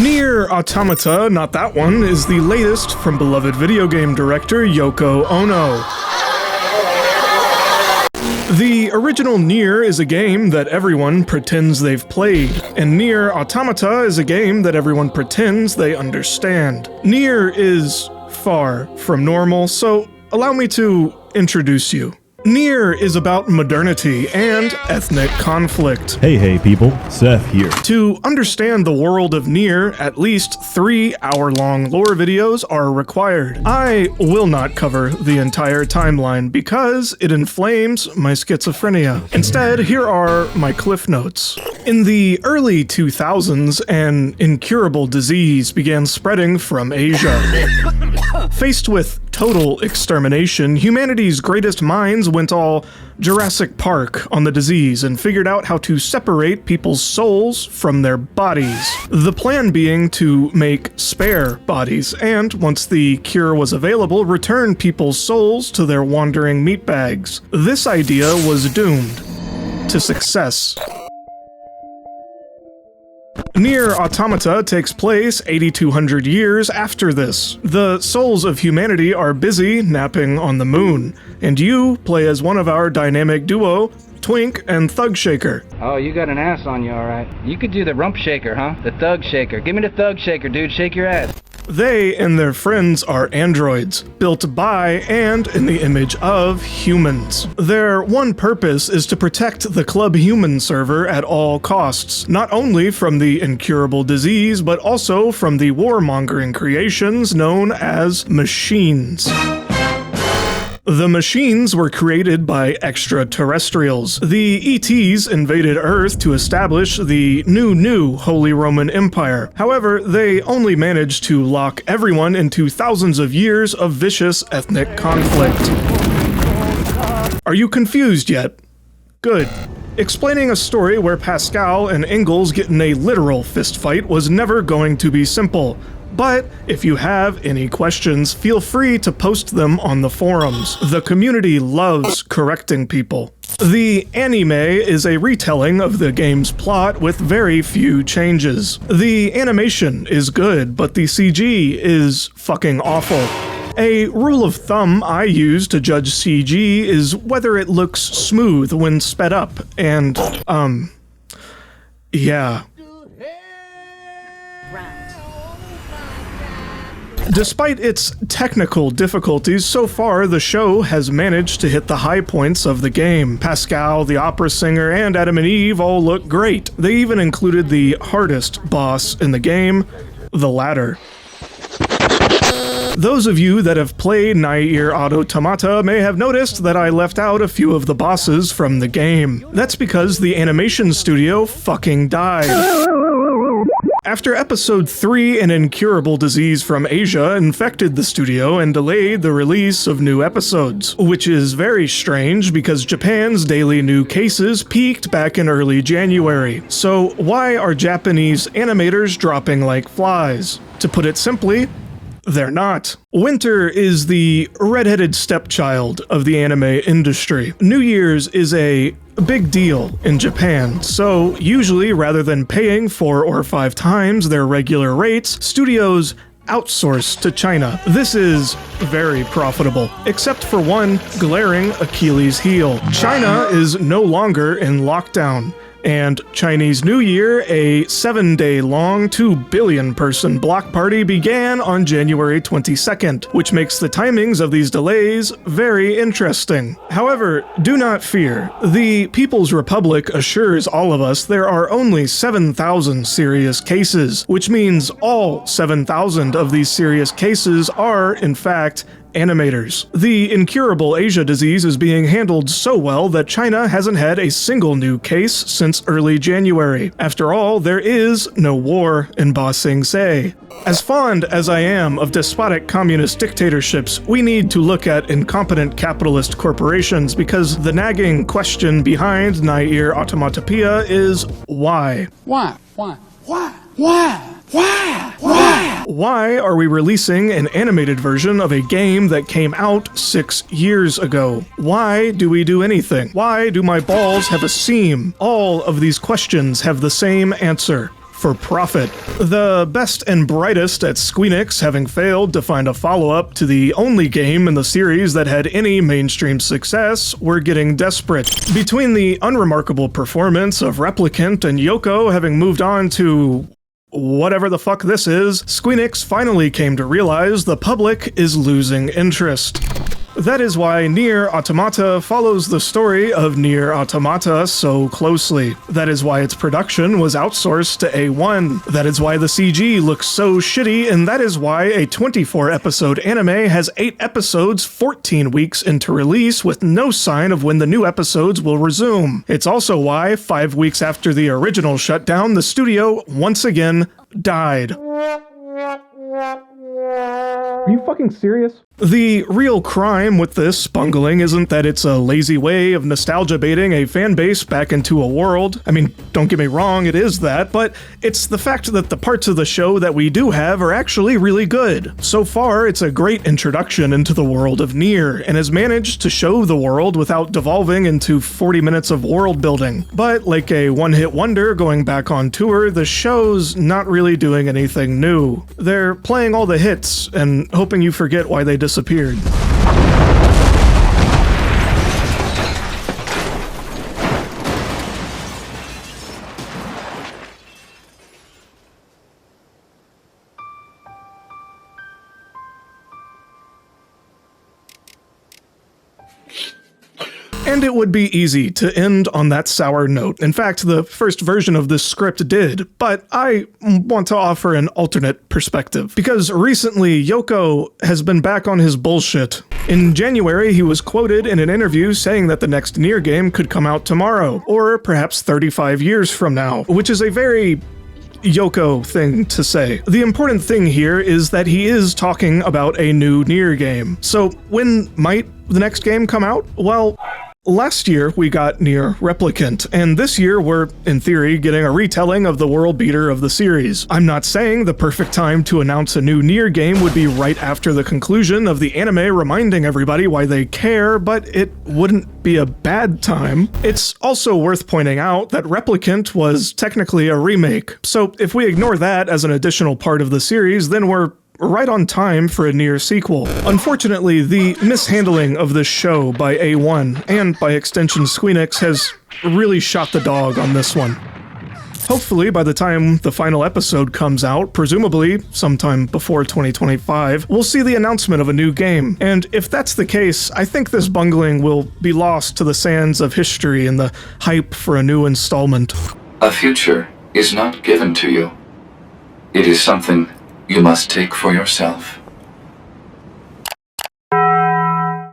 Nier Automata, not that one, is the latest from beloved video game director Yoko Ono. The original Nier is a game that everyone pretends they've played, and Nier Automata is a game that everyone pretends they understand. Nier is far from normal, so allow me to introduce you. Nier is about modernity and ethnic conflict. Hey people, Seth here. To understand the world of Nier, at least 3 hour-long lore videos are required. I will not cover the entire timeline because it inflames my schizophrenia. Instead, here are my cliff notes. In the early 2000s, an incurable disease began spreading from Asia. Faced with total extermination, humanity's greatest minds went all Jurassic Park on the disease and figured out how to separate people's souls from their bodies. The plan being to make spare bodies, and once the cure was available, return people's souls to their wandering meatbags. This idea was doomed to success. Nier Automata takes place 8,200 years after this. The souls of humanity are busy napping on the moon, and you play as one of our dynamic duo, Twink and Thug Shaker. Oh, you got an ass on you, alright. You could do the rump shaker, huh? The thug shaker. Give me the thug shaker, dude. Shake your ass. They and their friends are androids, built by and in the image of humans. Their one purpose is to protect the Club Human server at all costs, not only from the incurable disease, but also from the warmongering creations known as machines. The machines were created by extraterrestrials. The ETs invaded Earth to establish the new Holy Roman Empire. However, they only managed to lock everyone into thousands of years of vicious ethnic conflict. Are you confused yet? Good. Explaining a story where Pascal and Ingalls get in a literal fistfight was never going to be simple. But if you have any questions, feel free to post them on the forums. The community loves correcting people. The anime is a retelling of the game's plot with very few changes. The animation is good, but the CG is fucking awful. A rule of thumb I use to judge CG is whether it looks smooth when sped up, and, yeah. Despite its technical difficulties, so far the show has managed to hit the high points of the game. Pascal, the opera singer, and Adam and Eve all look great. They even included the hardest boss in the game, the ladder. Those of you that have played Nier Automata may have noticed that I left out a few of the bosses from the game. That's because the animation studio fucking died. After Episode 3, an incurable disease from Asia infected the studio and delayed the release of new episodes, which is very strange because Japan's daily new cases peaked back in early January. So why are Japanese animators dropping like flies? To put it simply, they're not. Winter is the redheaded stepchild of the anime industry. New Year's is a big deal in Japan, so usually rather than paying 4 or 5 times their regular rates, studios outsource to China. This is very profitable, except for one glaring Achilles heel. China is no longer in lockdown. And Chinese New Year, a 7-day-long, 2 billion-person block party began on January 22nd, which makes the timings of these delays very interesting. However, do not fear. The People's Republic assures all of us there are only 7,000 serious cases, which means all 7,000 of these serious cases are, in fact, animators. The incurable Asia disease is being handled so well that China hasn't had a single new case since early January. After all, there is no war in Ba Sing Se. As fond as I am of despotic communist dictatorships, we need to look at incompetent capitalist corporations because the nagging question behind Nier Automata is why? Why? Why are we releasing an animated version of a game that came out 6 years ago? Why do we do anything? Why do my balls have a seam? All of these questions have the same answer. for profit. The best and brightest at Squeenix, having failed to find a follow-up to the only game in the series that had any mainstream success, were getting desperate. Between the unremarkable performance of Replicant and Yoko having moved on to whatever the fuck this is, Squeenix finally came to realize the public is losing interest. That is why Nier Automata follows the story of Nier Automata so closely. That is why its production was outsourced to A1. That is why the CG looks so shitty, and that is why a 24-episode anime has 8 episodes 14 weeks into release with no sign of when the new episodes will resume. It's also why, 5 weeks after the original shutdown, the studio once again died. Are you fucking serious? The real crime with this bungling isn't that it's a lazy way of nostalgia baiting a fan base back into a world. I mean, don't get me wrong, it is that, but it's the fact that the parts of the show that we do have are actually really good. So far, it's a great introduction into the world of Nier, and has managed to show the world without devolving into 40 minutes of world building. But like a one-hit wonder going back on tour, the show's not really doing anything new. They're playing all the hits and hoping you forget why they disappeared. And it would be easy to end on that sour note. In fact, the first version of this script did, but I want to offer an alternate perspective. Because recently, Yoko has been back on his bullshit. In January, he was quoted in an interview saying that the next Nier game could come out tomorrow, or perhaps 35 years from now, which is a very Yoko thing to say. The important thing here is that he is talking about a new Nier game. So when might the next game come out? Well, last year we got Nier Replicant, and this year we're, in theory, getting a retelling of the world beater of the series. I'm not saying the perfect time to announce a new Nier game would be right after the conclusion of the anime reminding everybody why they care, but it wouldn't be a bad time. It's also worth pointing out that Replicant was technically a remake, so if we ignore that as an additional part of the series, then we're right on time for a Nier sequel. Unfortunately, the mishandling of this show by A1, and by extension Squeenix, has really shot the dog on this one. Hopefully, by the time the final episode comes out, presumably sometime before 2025, we'll see the announcement of a new game. And if that's the case, I think this bungling will be lost to the sands of history and the hype for a new installment. A future is not given to you. It is something you must take for yourself.